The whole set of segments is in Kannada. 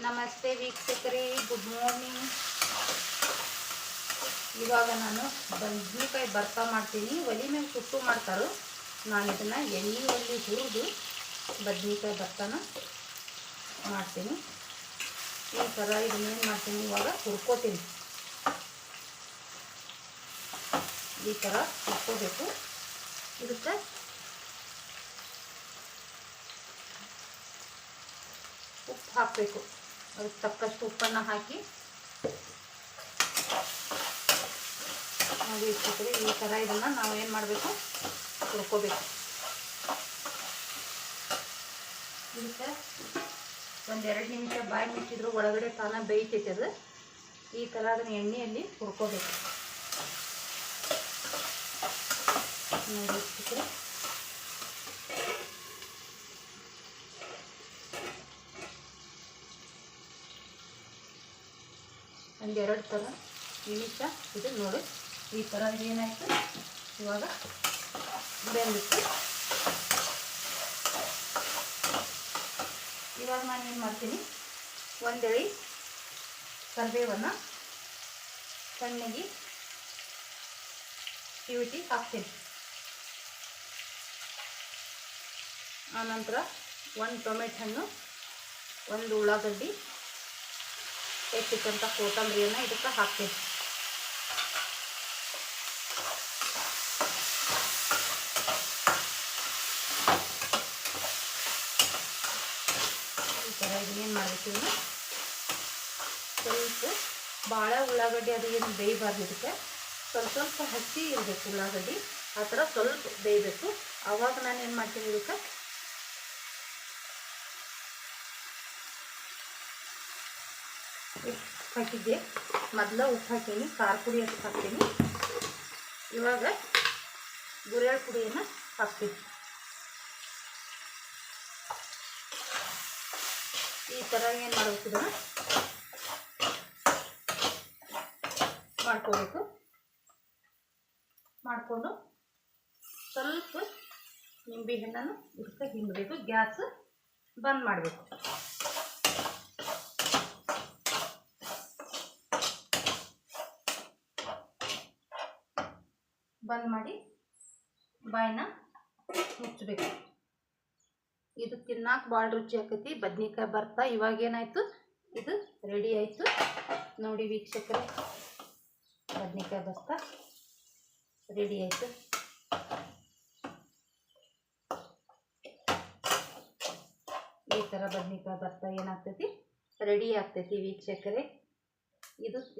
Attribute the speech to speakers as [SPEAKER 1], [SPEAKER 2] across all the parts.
[SPEAKER 1] ನಮಸ್ತೆ ವೀಕ್ಷಕರೇ, ಗುಡ್ ಮಾರ್ನಿಂಗ್. ಇವಾಗ ನಾನು ಬದ್ನಿಕಾಯಿ ಭರ್ತಾ ಮಾಡ್ತೀನಿ. ಒಲೆ ಮೇಲೆ ಸುಟ್ಟು ಮಾಡ್ತಾರೋ, ನಾನು ಇದನ್ನು ಎಣ್ಣೆ ಒಲೆ ಹುರಿದು ಬದ್ನಿಕಾಯಿ ಭರ್ತಾನ ಮಾಡ್ತೀನಿ. ಈ ಥರ ಇದನ್ನೇನು ಮಾಡ್ತೀನಿ, ಇವಾಗ ಹುರ್ಕೋತೀನಿ. ಈ ಥರ ಹುರ್ಕೋಬೇಕು. ಇದಕ್ಕೆ ಉಪ್ಪು ಹಾಕಬೇಕು. ಅದಕ್ಕೆ ತಕ್ಕಷ್ಟು ಉಪ್ಪನ್ನು ಹಾಕಿ ನೋಡಿ ಇಟ್ಬಿಟ್ರೆ ಈ ಥರ ಇದನ್ನು ನಾವು ಏನು ಮಾಡಬೇಕು, ಹುರ್ಕೋಬೇಕು. ಇದಕ್ಕೆ ಒಂದೆರಡು ನಿಮಿಷ ಬಾಯಿ ಮುಚ್ಚಿದ್ರು ಒಳಗಡೆ ತಾನ ಬೇಯ್ತೈತೆ ಅದು. ಈ ಥರ ಅದನ್ನು ಎಣ್ಣೆಯಲ್ಲಿ ಹುರ್ಕೋಬೇಕು. ನೋಡಿ ಇಟ್ಬಿಟ್ರೆ ಒಂದೆರಡು ಥರ ನಿಮಿಷ ಇದು ನೋಡಿ ಈ ಥರ ಏನಾಯಿತು, ಇವಾಗ ಬೆಂದಿತ್ತು. ಇವಾಗ ನಾನು ಏನು ಮಾಡ್ತೀನಿ, ಒಂದೆಳೆ ಕರಿಬೇವನ್ನು ಸಣ್ಣಗೆ ಕಿವುಟಿ ಹಾಕ್ತೀನಿ. ಆನಂತರ ಒಂದು ಟೊಮೆಟೊ ಹಣ್ಣು, ಒಂದು ಉಳ್ಳಾಗಡ್ಡಿ, ಹೆಚ್ಚಿಕ್ಕಂಥ ಕೊತ್ತಂಬರಿಯನ್ನು ಇದಕ್ಕೆ ಹಾಕ್ತೀನಿ. ಈ ಥರ ಇದನ್ನೇನು ಮಾಡಬೇಕು, ಇದನ್ನು ಸ್ವಲ್ಪ ಭಾಳ ಉಳ್ಳಾಗಡ್ಡಿ ಅದು ಏನು ಬೇಯಬಾರ್ದು. ಇದಕ್ಕೆ ಸ್ವಲ್ಪ ಹಸಿ ಇರಬೇಕು ಉಳ್ಳಾಗಡ್ಡಿ, ಆ ಥರ ಸ್ವಲ್ಪ ಬೇಯಬೇಕು. ಆವಾಗ ನಾನು ಏನು ಮಾಡ್ತೀನಿ, ಇದಕ್ಕೆ ಉಪ್ಪು ಹಾಕಿದ್ದೆ. ಮೊದಲು ಉಪ್ಪು ಹಾಕೀನಿ, ಖಾರ ಪುಡಿ ಅಂತ ಹಾಕ್ತೀನಿ. ಇವಾಗ ಗುರೆಳ್ ಪುಡಿಯನ್ನು ಹಾಕ್ತೀನಿ. ಈ ಥರ ಏನು ಮಾಡಬೇಕು, ಇದನ್ನು ಮಾಡ್ಕೋಬೇಕು. ಮಾಡಿಕೊಂಡು ಸ್ವಲ್ಪ ನಿಂಬೆ ಹಣ್ಣನ್ನು ಇದಕ್ಕೆ ಹಿಂಡಬೇಕು. ಗ್ಯಾಸ್ ಬಂದ್ ಮಾಡಬೇಕು. ಬಂದ್ ಮಾಡಿ ಬಾಯಿನ ಮುಚ್ಚಬೇಕು. ಇದು ತಿನ್ನಕ್ಕೆ ಭಾಳ ರುಚಿ ಆಕೈತಿ ಬದ್ನಿಕಾಯಿ ಭರ್ತಾ. ಇವಾಗ ಏನಾಯಿತು, ಇದು ರೆಡಿ ಆಯಿತು ನೋಡಿ ವೀಕ್ಷಕರೇ. ಬದ್ನಿಕಾಯಿ ಭರ್ತಾ ರೆಡಿ ಆಯಿತು. ಈ ಥರ ಬದ್ನಿಕಾಯಿ ಭರ್ತಾ ಏನಾಗ್ತೈತಿ, ರೆಡಿ ಆಗ್ತೈತಿ ವೀಕ್ಷಕರೇ.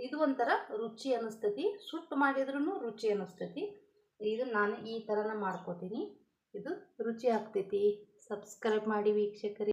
[SPEAKER 1] ಇದು ಒಂಥರ ರುಚಿ ಅನ್ನಿಸ್ತೈತಿ. ಸುಟ್ಟು ಮಾಡಿದ್ರೂ ರುಚಿ ಅನ್ನಿಸ್ತೈತಿ. ಇದು ನಾನು ಈ ಥರನ ಮಾಡ್ಕೋತೀನಿ. ಇದು ರುಚಿ ಆಗ್ತೈತಿ. ಸಬ್ಸ್ಕ್ರೈಬ್ ಮಾಡಿ ವೀಕ್ಷಕರೇ.